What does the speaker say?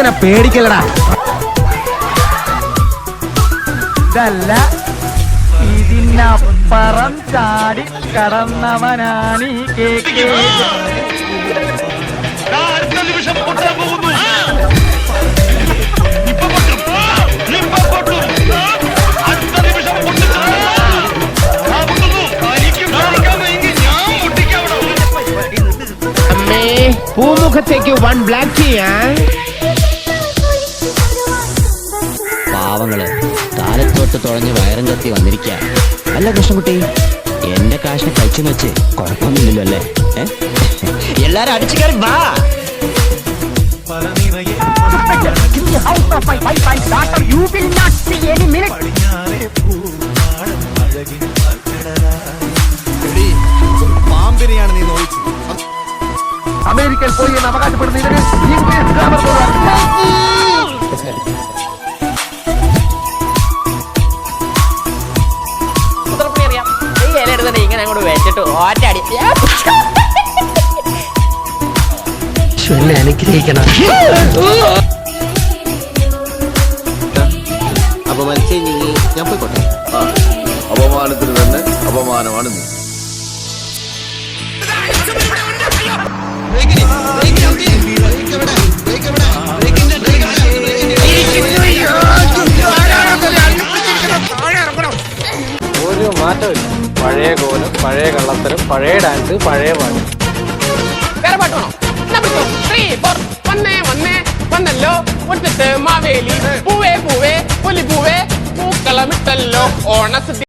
അങ്ങനെ പേടിക്കലടാ. ഇതല്ല, ഇതിനപ്പുറം ചാടി കടന്നവനാണ് ഈ കേക്ക്. പൂമുഖത്തേക്ക് 1 ബ്ലാക്ക് ടീ. പാവങ്ങള് കാലത്തോട്ട് തുഴഞ്ഞ് വയറും കത്തി വന്നിരിക്ക. അല്ല കൃഷ്ണൻകുട്ടി, എന്റെ കാശിന് കഴിച്ചു വെച്ച് കുഴപ്പമൊന്നുമില്ലല്ലോ അല്ലേ? എല്ലാരും അടിച്ചു കയറി വാ. പാമ്പിനെയാണ് നീ നോയിച്ചത്. അമേരിക്കയിൽ പോയി എന്ന് അവകാശപ്പെടുന്ന ഇവര് ഇംഗ്ലീഷ് ഗ്രാമർ ഇങ്ങനെ അങ്ങോട്ട് വെച്ചിട്ട് ഓറ്റാടി അനുഗ്രഹിക്കണം. അപമാനിച്ചേ ഞാൻ പോയിക്കോട്ടെ. അപമാനത്തിന് തന്നെ അപമാനമാണ് നീ. ഒരു മാറ്റമില്ല. പഴയ കോലം, പഴയ കള്ളത്തരം, പഴയ ഡാൻസ്, പഴയ പാട്ട്. വേറെ പാട്ട് വേണോ? 3, 4 വന്നല്ലോ മുറ്റത്ത് മാവേലി. പൂവേ പൂവേ പൊലി പൂവേ പൂക്കളമിട്ടല്ലോ ഓണ